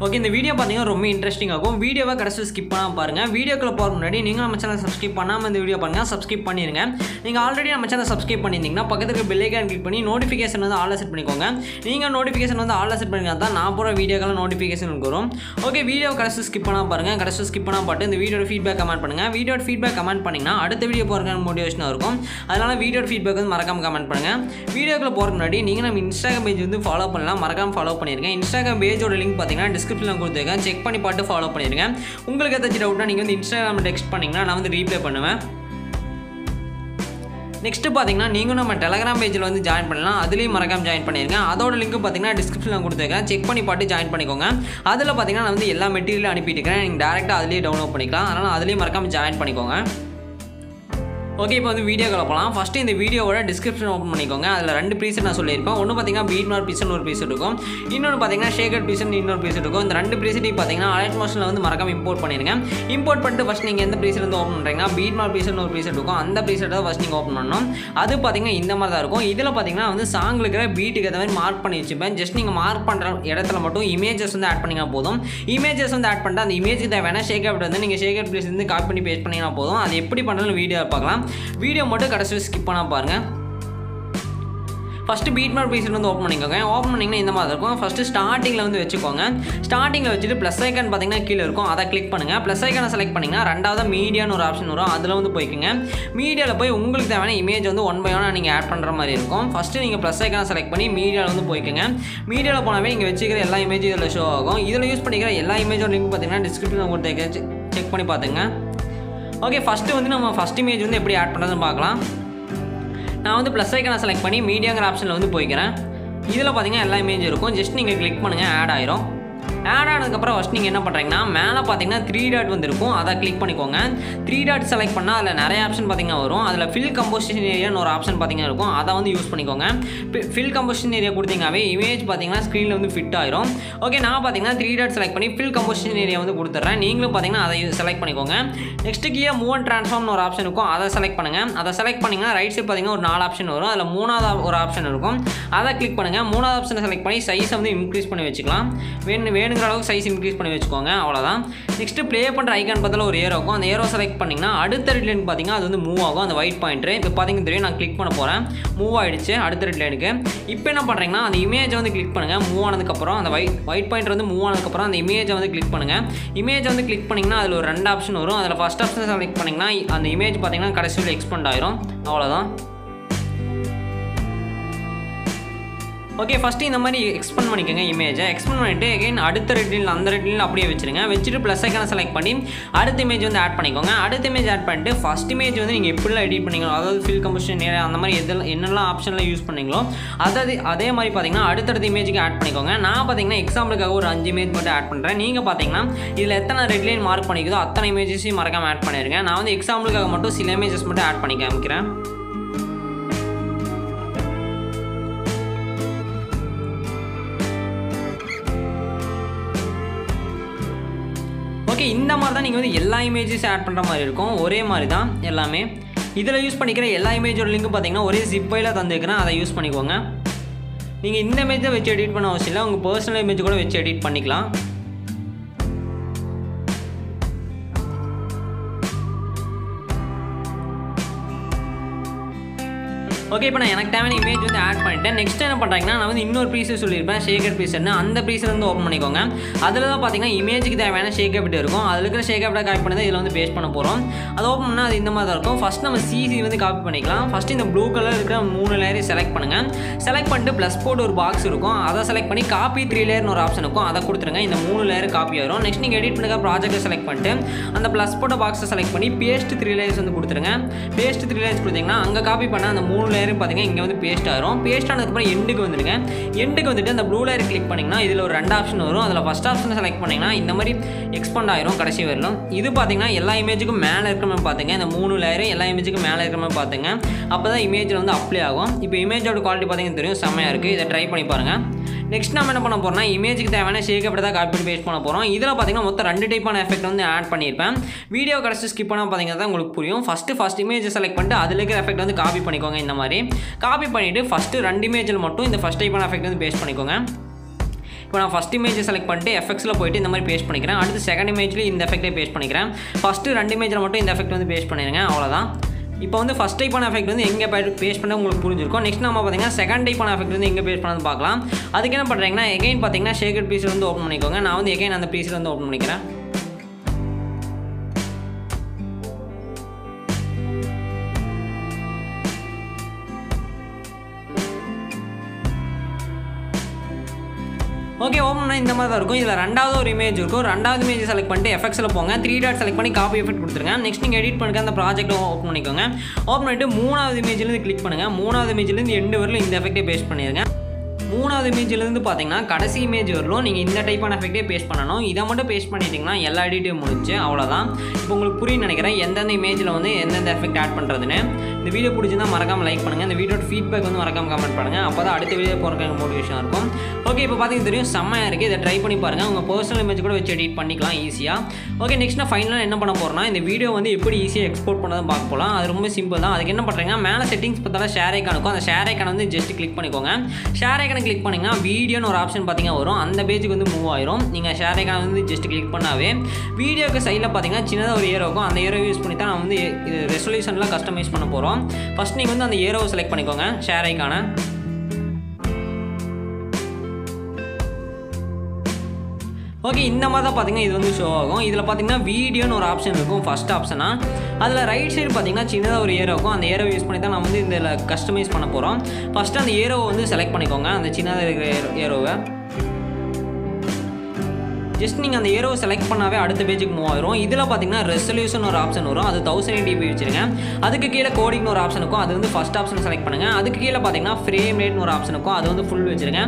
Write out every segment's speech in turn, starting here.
Okay, இந்த video பார்த்தீங்கன்னா ரொம்ப இன்ட்ரெஸ்டிங்காக இருக்கும். வீடியோவை கடைசி ஸ்கிப் பண்ணாமல் பாருங்கள். வீடியோக்குள்ள போகிற முன்னாடி நீங்கள் நம்ம சேனல் சப்ஸ்கிரைப் பண்ணாமல் இந்த வீடியோ பாருங்கள், சப்ஸ்கிரைப் பண்ணிடுங்க. நீங்கள் ஆல்ரெடி நம்ம சேனல் சப்ஸ்கிரைப் பண்ணியிருந்தீங்கன்னா பக்கத்துக்கு பெல் ஐக்கான் கிளிக் பண்ணி நோட்டிஃபிகேஷன் வந்து ஆல்ல செட் பண்ணிக்கோங்க. நீங்கள் நோட்டிஃபிகேஷன் வந்து ஆல்ல செட் பண்ணிங்கன்னா தான் நான் போகிற வீடியோக்கெல்லாம் நோட்டிஃபிகேஷன் வரும். ஓகே, வீடியோ கடைசி ஸ்கிப் பண்ணாமல் பாருங்கள். கடைசி ஸ்கிப் பண்ணாமல் பார்த்து இந்த வீடியோட ஃபீட்பேக் கமெண்ட் பண்ணுங்கள். வீடியோட ஃபீட்பேக் கமெண்ட் பண்ணிங்கன்னா அடுத்த வீடியோ போகிறதுக்கான மோட்டிவேஷனாக இருக்கும். அதனால் வீடியோட ஃபீட்பேக் வந்து மறக்காமல் கமெண்ட் பண்ணுங்கள். வீடியோக்குள்ள போகிறதுக்கு முன்னாடி நீங்கள் நம்ம இன்ஸ்டாகிராம் பேஜ் வந்து ஃபாலோ பண்ணலாம், மறக்காமல் ஃபாலோ பண்ணியிருக்கேன். இன்ஸ்டாகிராம் பேஜோட லிங்க் பார்த்தீங்கன்னா டிஸ்கிரிப்ஷனில் கொடுத்துருக்கேன், செக் பண்ணி பார்த்து ஃபாலோ பண்ணிடுங்க. உங்களுக்கு ஏதாச்சும் டவுட்னா நீங்கள் வந்து இன்ஸ்டாகிராமில் டெக்ஸ்ட் பண்ணிங்கன்னா நான் வந்து ரீப்ளை பண்ணுவேன். நெக்ஸ்ட்டு பார்த்தீங்கன்னா நீங்களும் நம்ம டெலகிராம் பேஜில் வந்து ஜாயின் பண்ணலாம், அதுலேயும் மறக்காமல் ஜாயின் பண்ணிடுங்க. அதோட லிங்க் பார்த்தீங்கன்னா டிஸ்கிரிப்ஷனில் கொடுத்துருக்கேன், செக் பண்ணி பார்த்து ஜாயின் பண்ணிக்கோங்க. அதில் பார்த்தீங்கன்னா நான் வந்து எல்லா மெட்டீரியலும் அனுப்பிட்டுருக்கேன், நீங்கள் டேரெக்டாக அதிலேயே டவுன்லோட் பண்ணிக்கலாம். அதனால் அதுலேயும் மறக்காமல் ஜாயின் பண்ணிக்கோங்க. ஓகே, இப்போ வந்து வீடியோக்குள்ள போகலாம். ஃபஸ்ட்டு இந்த வீடியோவோட டிஸ்கிரிப்ஷன் ஓப்பன் பண்ணிக்கோங்க. அதில் 2 ப்ரீசெட் நான் சொல்லியிருப்பேன். ஒன்று பார்த்தீங்கன்னா பீட் மார்க் ப்ரீசெட் ஒரு ப்ரீசெட் இருக்கும், இன்னொன்று பார்த்தீங்கன்னா ஷேகர் ப்ரீசெட் இன்னொரு ப்ரீசெட் இருக்கும். இந்த 2 ப்ரீசெட்டையும் பார்த்தீங்கன்னா அலைட் மோஷனில் வந்து மறக்காம இம்போர்ட் பண்ணிடுங்க. இம்போர்ட் பண்ணிட்டு ஃபஸ்ட் நீங்கள் எந்த ப்ரீசெட் வந்து ஓப்பன் பண்ணுறீங்கன்னா பீட் மார்க் ப்ரீசெட் ஒரு ப்ரீசெட் இருக்கும், அந்த ப்ரீசெட் தான் ஃபஸ்ட் நீங்கள் ஓப்பன் பண்ணணும். அது பார்த்தீங்கன்னா இந்த மாதிரி தான் இருக்கும். இதில் பார்த்தீங்கன்னா வந்து சாங்கில் இருக்கிற பீட்டுக்கு ஏற்ற மாதிரி மார்க் பண்ணி வச்சுப்பேன். ஜஸ்ட் நீங்கள் மார்க் பண்ணுற இடத்துல மட்டும் இமேஜஸ் வந்து ஆட் பண்ணிங்கன்னா போதும். இமேஜஸ் வந்து ஆட் பண்ணிட்டு அந்த இமேஜுக்கு தேவையான ஷேகர் வந்து நீங்கள் ஷேகர் ப்ரீசெட் வந்து காப்பி பண்ணி பேஸ்ட் பண்ணிங்கன்னா போதும். அது எப்படி பண்ணுறது வீடியோ பார்க்கலாம். வீடியோ மட்டும் கடைசி ஸ்கிப் பண்ணாம பாருங்க. ஃபஸ்ட்டு பீட் மார்க் ப்ரீசெட் வந்து ஓப்பன் பண்ணிக்கோங்க. ஓப்பன் பண்ணிங்கன்னா இந்த மாதிரி இருக்கும். ஃபஸ்ட்டு ஸ்டார்டிங்கில் வந்து வச்சுக்கோங்க. ஸ்டார்டிங்கில் வச்சுட்டு ப்ளஸ் ஐக்கான் பார்த்தீங்கன்னா கீழே இருக்கும், அதை கிளிக் பண்ணுங்கள். ப்ளஸ் ஐக்கானை செலக்ட் பண்ணிங்கன்னா ரெண்டாவது மீடியான்னு ஒரு ஆப்ஷன் வரும், அதில் வந்து போய்க்குங்க. மீடியாவில் போய் உங்களுக்கு தேவையான இமேஜ் வந்து 1 by 1 நீங்கள் ஆட் பண்ணுற மாதிரி இருக்கும். ஃபஸ்ட்டு நீங்கள் ப்ளஸ் ஐக்கானை செலக்ட் பண்ணி மீடியாவில் வந்து போய்க்குங்க. மீடியாவில் போனாவே நீங்கள் வச்சுக்கிற எல்லா இமேஜும் இதில் ஷோ ஆகும். இதில் யூஸ் பண்ணிக்கிற எல்லா இமேஜோட லிங்க் பார்த்தீங்கன்னா டிஸ்கிரிப்ஷனில் கொடுத்து செக் பண்ணி பார்த்துங்க. ஓகே, ஃபஸ்ட்டு வந்து நம்ம ஃபஸ்ட் இமேஜ் வந்து எப்படி ஆட் பண்ணுறதுன்னு பார்க்கலாம். நான் வந்து ப்ளஸ் ஐக்கானை செலக்ட் பண்ணி மீடியாங்கிற ஆப்ஷனில் வந்து போய்க்கிறேன். இதில் பார்த்தீங்கன்னா எல்லா இமேஜ் இருக்கும், ஜஸ்ட் நீங்கள் கிளிக் பண்ணுங்கள், ஆட் ஆயிரும். ஆட் ஆனதுக்கப்புறம் ஃபஸ்ட் நீங்கள் என்ன பண்ணுறீங்கன்னா மேலே பார்த்தீங்கன்னா 3 டாட் வந்து இருக்கும், அதை கிளிக் பண்ணிக்கோங்க. 3 டாட் செலக்ட் பண்ணால் அதில் நிறைய ஆப்ஷன் பார்த்தீங்கன்னா வரும். அதில் ஃபில் கம்போசிஷன் ஏரியான்னு ஒரு ஆப்ஷன் பார்த்தீங்கன்னா இருக்கும், அதை வந்து யூஸ் பண்ணிக்கோங்க. ஃபில் கம்போசிஷன் ஏரியா கொடுத்தீங்கன்னாவே இமேஜ் பார்த்தீங்கன்னா ஸ்க்ரீனில் வந்து ஃபிட் ஆயிரும். ஓகே, நான் பார்த்தீங்கன்னா 3 டாட் செலக்ட் பண்ணி ஃபில் கம்போசிஷன் ஏரியா வந்து கொடுத்துட்றேன். நீங்களும் பார்த்தீங்கன்னா அதை செலக்ட் பண்ணிக்கோங்க. நெக்ஸ்ட்டு கீழே மூவ் அண்ட் ட்ரான்ஸ்ஃபார்ம்னு ஒரு ஆப்ஷன் இருக்கும், அதை செலக்ட் பண்ணுங்கள். அதை செலக்ட் பண்ணிங்கன்னா ரைட் சைட் பார்த்தீங்கன்னா ஒரு 4 ஆப்ஷன் வரும். அதில் 3வது ஒரு ஆப்ஷன் இருக்கும், அதை கிளிக் பண்ணுங்கள். 3வது ஆப்ஷனை செலக்ட் பண்ணி சைஸை வந்து இன்க்ரீஸ் பண்ணி வச்சுக்கலாம். வேணுங்கிற அளவுக்கு சைஸ் இன்க்ரீஸ் பண்ணி வச்சுக்கோங்க, அவ்வளோதான். நெக்ஸ்ட்டு ப்ளே பண்ணுற ஐக்கான் பக்கத்தில் ஒரு ஏரோ இருக்கும், அந்த ஏரோ செலக்ட் பண்ணிங்கன்னா அடுத்த ரெட் லைன் பார்த்தீங்கன்னா அது வந்து மூவ் ஆகும், அந்த ஒயிட் பாயிண்ட்டு. இப்போ பார்த்தீங்கன்னா தெரியும், நான் கிளிக் பண்ண போகிறேன், மூவ் ஆகிடுச்சு அடுத்த ரெட் லைனுக்கு. இப்போ என்ன பண்ணுறீங்கன்னா அந்த இமேஜை வந்து கிளிக் பண்ணுங்கள். மூவ் ஆனதுக்கப்புறம் அந்த ஒயிட் பாயிண்ட் வந்து மூவ் ஆனதுக்கப்புறம் அந்த இமேஜை வந்து கிளிக் பண்ணுங்கள். இமேஜை வந்து கிளிக் பண்ணிங்கன்னா அதில் ஒரு 2 ஆப்ஷன் வரும். அதில் ஃபஸ்ட் ஆப்ஷன் செலக்ட் பண்ணிங்கன்னா அந்த இமேஜ் பார்த்தீங்கன்னா கடைசியில் எக்ஸ்பெண்ட் ஆயிரும், அவ்வளோதான். ஓகே, ஃபஸ்ட்டு இந்த மாதிரி எக்ஸ்பெண்ட் பண்ணிக்கோங்க இமேஜை. எக்ஸ்பெண்ட் பண்ணிவிட்டு அகைன் அடுத்த ரெட்டில் அந்த ரெட்டில் அப்படியே வச்சுருங்க. வச்சுட்டு ப்ளஸ் ஐக்கானை செலக்ட் பண்ணி அடுத்த இமேஜ் வந்து ஆட் பண்ணிக்கோங்க. அடுத்த இமேஜ் ஆட் பண்ணிட்டு ஃபஸ்ட் இமேஜ் வந்து நீங்கள் எப்படிலாம் எடிட் பண்ணிங்களோ, அதாவது ஃபில் கம்போசிஷன் ஏரியா அந்த மாதிரி என்னெல்லாம் ஆப்ஷனில் யூஸ் பண்ணிங்களோ அதே மாதிரி பார்த்தீங்கன்னா அடுத்தடுத்த இமேஜுக்கு ஆட் பண்ணிக்கோங்க. நான் பார்த்தீங்கன்னா எக்ஸாம்பிளுக்காக ஒரு 5 இமேஜ் மட்டும் ஆட் பண்ணுறேன். நீங்கள் பார்த்தீங்கன்னா இதில் எத்தனை ரெட் லைன் மார்க் பண்ணிக்குதோ அத்தனை இமேஜஸையும் மறக்காமல் ஆட் பண்ணிடுங்க. நான் வந்து எக்ஸாம்பிளுக்காக மட்டும் சில இமேஜஸ் மட்டும் ஆட் பண்ணி காமிக்கிறேன். ஓகே, இந்த மாதிரி தான் நீங்கள் வந்து எல்லா இமேஜஸும் ஆட் பண்ணுற மாதிரி இருக்கும், ஒரே மாதிரி தான் எல்லாமே. இதில் யூஸ் பண்ணிக்கிற எல்லா இமேஜோட லிங்க் பார்த்தீங்கன்னா ஒரே ஜிப் ஃபைலில் தந்துருக்கிறேன், அதை யூஸ் பண்ணிக்கோங்க. நீங்கள் இந்த இமேஜை வச்சு எடிட் பண்ண அவசியம் இல்லை, உங்கள் பர்சனல் இமேஜ் கூட வச்சு எடிட் பண்ணிக்கலாம். ஓகே, இப்போ நான் எனக்கு தேவையான இமேஜ் வந்து ஆட் பண்ணிட்டேன். நெக்ஸ்ட் என்ன பண்ணுறாங்கன்னா நான் வந்து இன்னொரு ப்ரீசெட் சொல்லியிருப்பேன், ஷேகர் ப்ரீசெட்னு. அந்த ப்ரீசெட் வந்து ஓப்பன் பண்ணிக்கோங்க. அதில் தான் பார்த்தீங்கன்னா இமேஜுக்கு தேவையான ஷேகர் பிட் இருக்கும், அதில் இருக்கிற ஷேகர் பிட்டை காப்பி பண்ணி தான் இதில் வந்து பேஸ்ட் பண்ண போகிறோம். அது ஓப்பன் பண்ணால் அது இந்த மாதிரி தான் இருக்கும். ஃபஸ்ட் நம்ம சிசி வந்து காப்பி பண்ணிக்கலாம். ஃபஸ்ட்டு இந்த ப்ளூ கலர் இருக்கிற 3 லேயரையும் செலக்ட் பண்ணுங்கள். செலக்ட் பண்ணிட்டு ப்ளஸ் போட்டு ஒரு பாக்ஸ் இருக்கும், அதை செலக்ட் பண்ணி காப்பி 3 லேயர்னு ஒரு ஆப்ஷன் இருக்கும், அதை கொடுத்துருங்க. இந்த 3 லேயர் காப்பி ஆயிரும். நெக்ஸ்ட் நீங்கள் எடிட் பண்ணுற ப்ராஜெக்ட்டை செலக்ட் பண்ணிட்டு அந்த ப்ளஸ் போட்ட பாக்ஸை செலக்ட் பண்ணி பேஸ்ட் 3 லேயர்ஸ் வந்து கொடுத்துருங்க. பேஸ்ட் 3 லேயர்ஸ் கொடுத்தீங்கன்னா அங்கே காப்பி பண்ண அந்த 3 லேயரும் பார்த்தீங்கன்னா இங்கே வந்து பேஸ்ட் ஆயிரும். பேஸ்ட் ஆனதுக்கப்புறம் எண்டுக்கு வந்துடுங்க. எண்டுக்கு வந்துட்டு அந்த ப்ளூ லேயர் கிளிக் பண்ணிங்கன்னா இதில் ஒரு 2 ஆப்ஷன் வரும். அதில் ஃபஸ்ட் ஆப்ஷனை செலக்ட் பண்ணிங்கன்னா இந்த மாதிரி எக்ஸ்பெண்ட் ஆயிரும் கடைசி வரலும். இது பார்த்தீங்கன்னா எல்லா இமேஜுக்கும் மேலே இருக்கிற மாதிரி பார்த்துங்க. இந்த 3 லேயரும் எல்லா இமேஜுக்கும் மேலே இருக்கிற மாதிரி பார்த்துங்க. அப்போ தான் இமேஜில் வந்து அப்ளை ஆகும். இப்போ இமேஜோட குவாலிட்டி பார்த்தீங்கன்னா தெரியும், செம்மையாக இருக்குது. இதை ட்ரை பண்ணி பாருங்கள். நெக்ஸ்ட் நம்ம என்ன பண்ண போகிறோம்னா இமேஜுக்கு தேவையான ஷேக் அப்படி தான் காப்பி பண்ணி பேஸ்ட் பண்ண போகிறோம். இதில் பார்த்தீங்கன்னா மொத்தம் 2 டைப்பான எஃபெக்ட் வந்து ஆட் பண்ணியிருப்பேன். வீடியோ கடைசி ஸ்கிப் பண்ணால் பார்த்தீங்கன்னா தான் உங்களுக்கு புரியும். ஃபஸ்ட் இமேஜ் செலக்ட் பண்ணிட்டு அதில் இருக்கிற எஃபெக்ட் வந்து காப்பி பண்ணிக்கோங்க. இந்த மாதிரி காப்பி பண்ணிவிட்டு ஃபஸ்ட்டு 2 இமேஜில் மட்டும் இந்த ஃபஸ்ட் டைப்பான எஃபெக்ட் வந்து பேஸ்ட் பண்ணிக்கோங்க. இப்போ நான் ஃபஸ்ட் இமேஜை செலக்ட் பண்ணிட்டு எஃபெக்ட்ஸில் போயிட்டு இந்த மாதிரி பேஸ்ட் பண்ணிக்கிறேன். அடுத்து செகண்ட் இமேஜ்லேயும் இந்த எஃபெக்ட்டே பேஸ்ட் பண்ணிக்கிறேன். ஃபஸ்ட்டு 2 இமேஜில் மட்டும் இந்த எஃபெக்ட் வந்து பேஸ்ட் பண்ணிடுங்க. அவ்வளோதான். இப்போ வந்து ஃபஸ்ட் டைப்பான எஃபெக்ட் வந்து எங்கே பேஸ்ட் பண்ண உங்களுக்கு புரிஞ்சிருக்கும். நெக்ஸ்ட் நம்ம பார்த்தீங்கன்னா செகண்ட் டைப்பான எஃபெக்ட் வந்து எங்கே பேஸ்ட் பண்ணது பார்க்கலாம். அதுக்கு என்ன பண்ணுறீங்கன்னா எகைன் பார்த்தீங்கன்னா ஷேக்கட் பீஸில் வந்து ஓப்பன் பண்ணிக்கோங்க. நான் வந்து எகைன் அந்த பீஸில் வந்து ஓப்பன் பண்ணிக்கிறேன். ஓகே, ஓப்பன் இந்த மாதிரி தான் இருக்கும். இதில் ரெண்டாவது ஒரு இமேஜ் இருக்கும். ரெண்டாவது இமேஜ் செலக்ட் பண்ணிட்டு எஃபெக்ட்ஸில் போங்க. 3 டாட் செலக்ட் பண்ணி காப்பி எஃபெக்ட் கொடுத்துருங்க. நெக்ஸ்ட் நீங்கள் எடிட் பண்ணுங்க. அந்த ப்ராஜெக்ட் ஓப்பன் பண்ணிக்கோங்க. ஓப்பன் பண்ணிட்டு 3வது இமேஜ்லேருந்து கிளிக் பண்ணுங்கள். 3வது இமேஜ்லேருந்து எண்டு வரலும் இந்த எஃபெக்ட்டே பேஸ்ட் பண்ணிடுங்க. 3வது இமேஜ்லேருந்து பார்த்தீங்கன்னா கடைசி இமேஜ் வரலும் நீங்கள் இந்த டைப்பான எஃபெக்ட்டே பேஸ்ட் பண்ணணும். இதை மட்டும் பேஸ்ட் பண்ணிட்டீங்கன்னா எல்லா எடிட்டையும் முடிச்சு அவ்வளோதான். இப்போ உங்களுக்கு புரியும் நினைக்கிறேன் எந்தெந்த இமேஜில் வந்து எந்தெந்த எஃபெக்ட் ஆட் பண்ணுறதுன்னு. இந்த வீடியோ பிடிச்சிருந்தா மறக்காமல் லைக் பண்ணுங்கள். இந்த வீடியோட ஃபீட்பேக் வந்து மறக்காமல் கமெண்ட் பண்ணுங்கள். அப்போ தான் அடுத்த வீடியோ போகிறதுக்கு மோட்டிவேஷனாக இருக்கும். ஓகே, இப்போ பார்த்தீங்கன்னா தெரியும் செம்மையாக இருக்குது. இதை ட்ரை பண்ணி பாருங்கள். உங்கள் பர்சனல் இமேஜ் கூட வச்சு எடிட் பண்ணிக்கலாம் ஈஸியாக. ஓகே, நெக்ஸ்ட் நான் ஃபைனலாக என்ன பண்ண போகிறேன்னா இந்த வீடியோ வந்து எப்படி ஈஸியாக எக்ஸ்போர்ட் பண்ணதான் பார்க்க போகலாம். அது ரொம்ப சிம்பிள் தான். அதுக்கு என்ன பண்ணுறீங்க, மேலே செட்டிங்ஸ் பார்த்தாலும் ஷேர் ஐக்கான் இருக்கும். அந்த ஷேர் ஐக்கான் வந்து ஜஸ்ட் கிளிக் பண்ணிக்கோங்க. ஷேர் ஐக்கானை கிளிக் பண்ணிங்கன்னா வீடியோன்னு ஒரு ஆப்ஷன் பார்த்தீங்கன்னா வரும். அந்த பேஜுக்கு வந்து மூவ் ஆயிரும். நீங்கள் ஷேர் ஐக்கான் வந்து ஜஸ்ட் கிளிக் பண்ணாவே வீடியோக்கு சைடில் பார்த்தீங்கன்னா சின்னதாக ஒரு ஏரோ இருக்கும். அந்த ஏரோ யூஸ் பண்ணி தான் நான் வந்து இது ரெசல்யூஷனில் கஸ்டமைஸ் பண்ண போகிறோம். ஃபஸ்ட் நீங்கள் வந்து அந்த ஏரோவை செலக்ட் பண்ணிக்கோங்க. ஷேர் ஐக்கானை ஓகே, இந்த மாதிரி தான் பார்த்தீங்கன்னா இது வந்து ஷோ ஆகும். இதில் பார்த்தீங்கன்னா வீடியோன்னு ஒரு ஆப்ஷன் இருக்கும். ஃபஸ்ட் ஆப்ஷனாக அதில் ரைட் சைடு பார்த்தீங்கன்னா சின்னதாக ஒரு ஏரோ இருக்கும். அந்த ஏரோவை யூஸ் பண்ணி தான் நம்ம வந்து இதில் கஸ்டமைஸ் பண்ண போகிறோம். ஃபஸ்ட்டு அந்த ஏரோவை வந்து செலக்ட் பண்ணிக்கோங்க. அந்த சின்னதாக இருக்கிற ஏரோவை ஜஸ்ட் நீங்கள் அந்த ஏரோவை செலக்ட் பண்ணாவே அடுத்த பேஜுக்கு மூவ் ஆயிரும். இதில் பார்த்தீங்கன்னா ரெசல்யூஷன் ஒரு ஆப்ஷன் வரும். அது 1080p வச்சுருங்க. அதுக்கு கீழே கோடிங்னு ஒரு ஆப்ஷன் இருக்கும். அது வந்து ஃபஸ்ட் ஆப்ஷன் செலக்ட் பண்ணுங்கள். அதுக்கு கீழே பார்த்தீங்கன்னா ஃப்ரேம் ரேட்னு ஒரு ஆப்ஷன் இருக்கும். அது வந்து ஃபுல் வச்சுருங்க.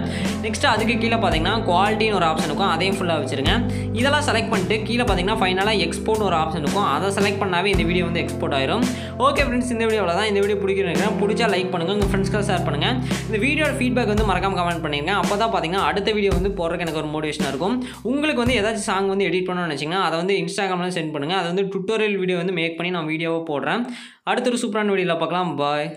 நெக்ஸ்ட் அதுக்கு கீழே பார்த்தீங்கன்னா குவாலிட்டின்னு ஒரு ஆப்ஷன் இருக்கும். அதையும் ஃபுல்லாக வச்சுருங்க. இதெல்லாம் செலக்ட் பண்ணிட்டு கீழே பார்த்தீங்கன்னா ஃபைனலாக எக்ஸ்போர்ட்னு ஒரு ஆப்ஷன் இருக்கும். அதை செலக்ட் பண்ணாவே இந்த வீடியோ வந்து எக்ஸ்போர்ட் ஆயிரும். ஓகே ஃப்ரெண்ட்ஸ், இந்த வீடியோவில் தான். இந்த வீடியோ பிடிக்கிறேன். பிடிச்சா லைக் பண்ணுங்கள். உங்கள் ஃப்ரெண்ட்ஸ்க்கு ஷேர் பண்ணுங்கள். இந்த வீடியோட ஃபீட்பேக் வந்து மறக்காம கமெண்ட் பண்ணிடுங்க. அப்போ தான் பார்த்தீங்கன்னா அடுத்த வீடியோ வந்து போடுறதுக்கு எனக்கு ஒரு மோட்டிவேஷனாக இருக்கும். உங்களுக்கு வந்து ஏதாச்சும் சாங் எடிட் பண்ணணும்னு நினைச்சீங்கன்னா அதை வந்து இன்ஸ்டாகிராம்ல சென்ட் பண்ணுங்க. அதை வந்து டுட்டோரியல் வீடியோ வந்து மேக் பண்ணி நான் வீடியோவை போடுறேன். அடுத்த ஒரு சூப்பரான வீடியோவில் பார்க்கலாம். பாய்.